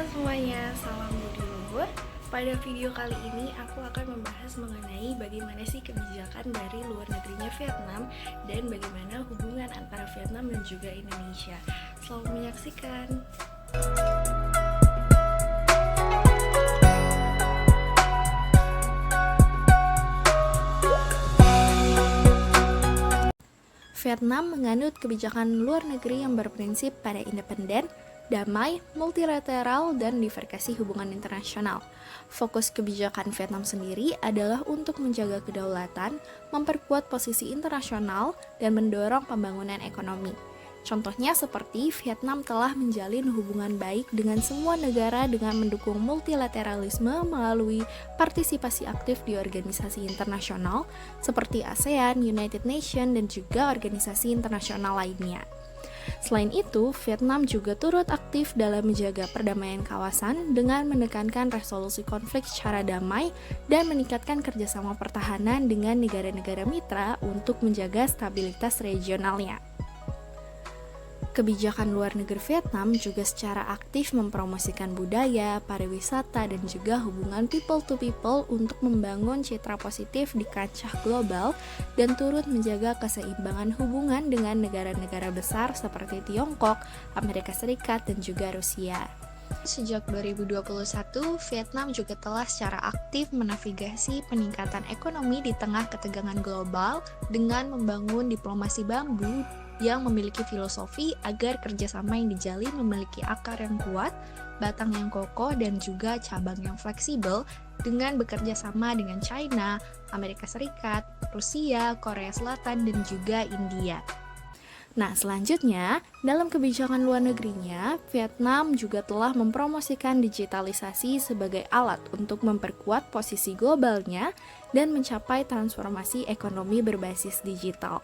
Halo semuanya, salam budi luhur. Pada video kali ini aku akan membahas mengenai bagaimana sih kebijakan dari luar negerinya Vietnam dan bagaimana hubungan antara Vietnam dan juga Indonesia. Selamat menyaksikan. Vietnam menganut kebijakan luar negeri yang berprinsip pada independen, damai, multilateral, dan diversifikasi hubungan internasional. Fokus kebijakan Vietnam sendiri adalah untuk menjaga kedaulatan, memperkuat posisi internasional, dan mendorong pembangunan ekonomi. Contohnya seperti Vietnam telah menjalin hubungan baik dengan semua negara dengan mendukung multilateralisme melalui partisipasi aktif di organisasi internasional seperti ASEAN, United Nations, dan juga organisasi internasional lainnya. Selain itu, Vietnam juga turut aktif dalam menjaga perdamaian kawasan dengan menekankan resolusi konflik secara damai dan meningkatkan kerjasama pertahanan dengan negara-negara mitra untuk menjaga stabilitas regionalnya. Kebijakan luar negeri Vietnam juga secara aktif mempromosikan budaya, pariwisata, dan juga hubungan people to people untuk membangun citra positif di kancah global dan turut menjaga keseimbangan hubungan dengan negara-negara besar seperti Tiongkok, Amerika Serikat, dan juga Rusia. Sejak 2021, Vietnam juga telah secara aktif menavigasi peningkatan ekonomi di tengah ketegangan global dengan membangun diplomasi bambu yang memiliki filosofi agar kerjasama yang dijalin memiliki akar yang kuat, batang yang kokoh, dan juga cabang yang fleksibel dengan bekerja sama dengan China, Amerika Serikat, Rusia, Korea Selatan, dan juga India. Nah, selanjutnya, dalam kebijakan luar negerinya, Vietnam juga telah mempromosikan digitalisasi sebagai alat untuk memperkuat posisi globalnya dan mencapai transformasi ekonomi berbasis digital.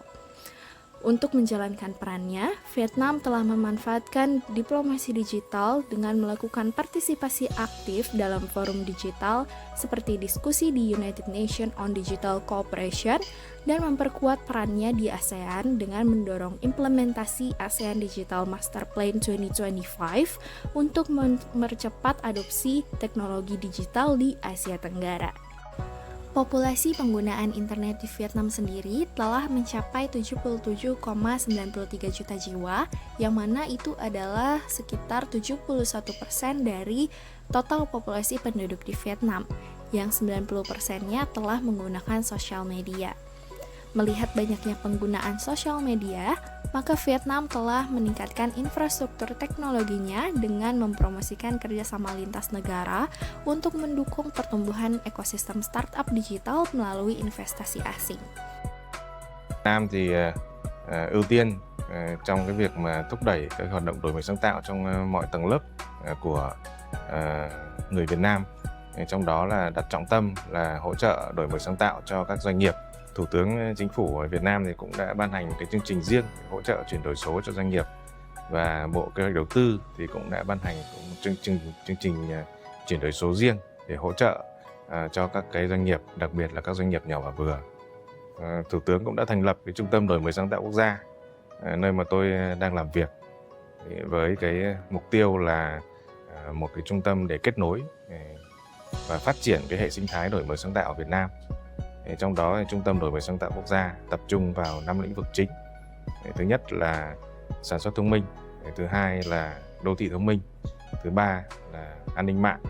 Untuk menjalankan perannya, Vietnam telah memanfaatkan diplomasi digital dengan melakukan partisipasi aktif dalam forum digital seperti diskusi di United Nations on Digital Cooperation dan memperkuat perannya di ASEAN dengan mendorong implementasi ASEAN Digital Master Plan 2025 untuk mempercepat adopsi teknologi digital di Asia Tenggara. Populasi penggunaan internet di Vietnam sendiri telah mencapai 77,93 juta jiwa, yang mana itu adalah sekitar 71% dari total populasi penduduk di Vietnam, yang 90%-nya telah menggunakan sosial media. Melihat banyaknya penggunaan sosial media, maka Vietnam telah meningkatkan infrastruktur teknologinya dengan mempromosikan kerjasama lintas negara untuk mendukung pertumbuhan ekosistem startup digital melalui investasi asing. Việt Nam thì ưu tiên trong cái việc mà thúc đẩy cái hoạt động đổi mới sáng tạo trong mọi tầng lớp của người Việt Nam. Trong đó là đặt trọng tâm là hỗ trợ đổi mới sáng tạo cho các doanh nghiệp. Thủ tướng Chính phủ Việt Nam thì cũng đã ban hành cái chương trình riêng hỗ trợ chuyển đổi số cho doanh nghiệp, và Bộ Kế hoạch Đầu tư thì cũng đã ban hành chương trình chuyển đổi số riêng để hỗ trợ cho các cái doanh nghiệp, đặc biệt là các doanh nghiệp nhỏ và vừa. Thủ tướng cũng đã thành lập cái Trung tâm Đổi mới sáng tạo quốc gia nơi mà tôi đang làm việc, với cái mục tiêu là một cái trung tâm để kết nối và phát triển cái hệ sinh thái đổi mới sáng tạo ở Việt Nam. Trong đó Trung tâm Đổi mới sáng tạo quốc gia tập trung vào 5 lĩnh vực chính. Thứ nhất là sản xuất thông minh, thứ hai là đô thị thông minh, thứ ba là an ninh mạng,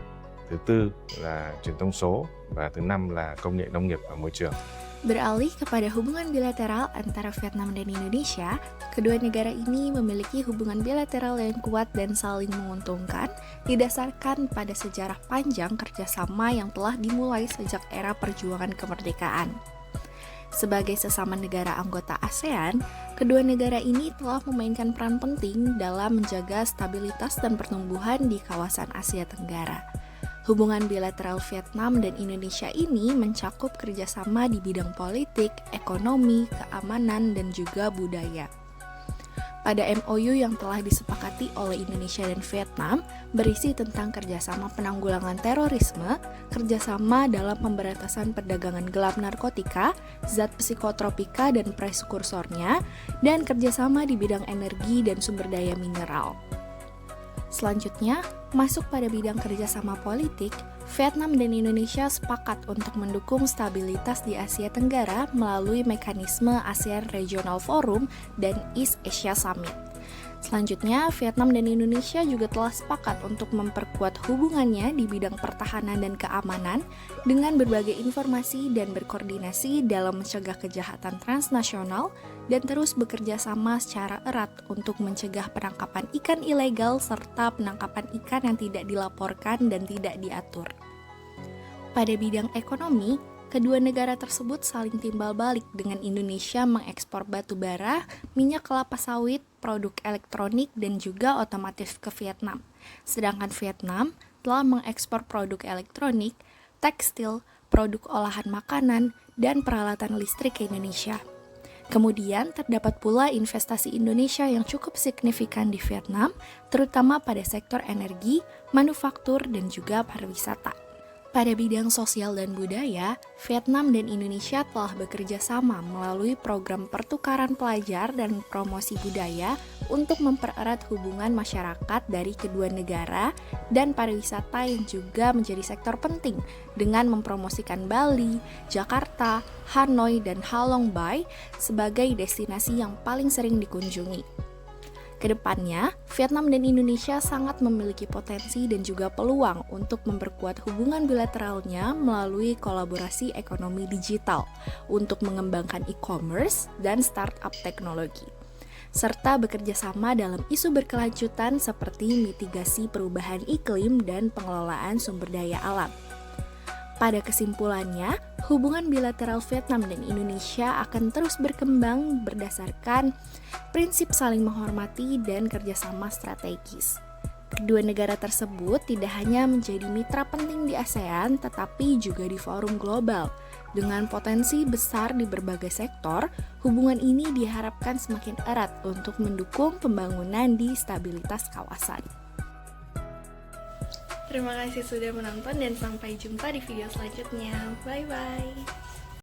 thứ tư là truyền thông số, và thứ năm là công nghệ nông nghiệp và môi trường. Beralih kepada hubungan bilateral antara Vietnam dan Indonesia, kedua negara ini memiliki hubungan bilateral yang kuat dan saling menguntungkan, didasarkan pada sejarah panjang kerjasama yang telah dimulai sejak era perjuangan kemerdekaan. Sebagai sesama negara anggota ASEAN, kedua negara ini telah memainkan peran penting dalam menjaga stabilitas dan pertumbuhan di kawasan Asia Tenggara. Hubungan bilateral Vietnam dan Indonesia ini mencakup kerjasama di bidang politik, ekonomi, keamanan, dan juga budaya. Pada MOU yang telah disepakati oleh Indonesia dan Vietnam berisi tentang kerjasama penanggulangan terorisme, kerjasama dalam pemberantasan perdagangan gelap narkotika, zat psikotropika dan prekursornya, dan kerjasama di bidang energi dan sumber daya mineral. Selanjutnya, masuk pada bidang kerjasama politik, Vietnam dan Indonesia sepakat untuk mendukung stabilitas di Asia Tenggara melalui mekanisme ASEAN Regional Forum dan East Asia Summit. Selanjutnya, Vietnam dan Indonesia juga telah sepakat untuk memperkuat hubungannya di bidang pertahanan dan keamanan dengan berbagai informasi dan berkoordinasi dalam mencegah kejahatan transnasional dan terus bekerja sama secara erat untuk mencegah penangkapan ikan ilegal serta penangkapan ikan yang tidak dilaporkan dan tidak diatur. Pada bidang ekonomi, kedua negara tersebut saling timbal balik dengan Indonesia mengekspor batu bara, minyak kelapa sawit, produk elektronik, dan juga otomotif ke Vietnam. Sedangkan Vietnam telah mengekspor produk elektronik, tekstil, produk olahan makanan, dan peralatan listrik ke Indonesia. Kemudian terdapat pula investasi Indonesia yang cukup signifikan di Vietnam, terutama pada sektor energi, manufaktur, dan juga pariwisata. Pada bidang sosial dan budaya, Vietnam dan Indonesia telah bekerja sama melalui program pertukaran pelajar dan promosi budaya untuk mempererat hubungan masyarakat dari kedua negara dan pariwisata yang juga menjadi sektor penting dengan mempromosikan Bali, Jakarta, Hanoi, dan Halong Bay sebagai destinasi yang paling sering dikunjungi. Kedepannya, Vietnam dan Indonesia sangat memiliki potensi dan juga peluang untuk memperkuat hubungan bilateralnya melalui kolaborasi ekonomi digital untuk mengembangkan e-commerce dan startup teknologi, serta bekerja sama dalam isu berkelanjutan seperti mitigasi perubahan iklim dan pengelolaan sumber daya alam. Pada kesimpulannya, hubungan bilateral Vietnam dan Indonesia akan terus berkembang berdasarkan prinsip saling menghormati dan kerjasama strategis. Kedua negara tersebut tidak hanya menjadi mitra penting di ASEAN, tetapi juga di forum global. Dengan potensi besar di berbagai sektor, hubungan ini diharapkan semakin erat untuk mendukung pembangunan di stabilitas kawasan. Terima kasih sudah menonton dan sampai jumpa di video selanjutnya. Bye-bye.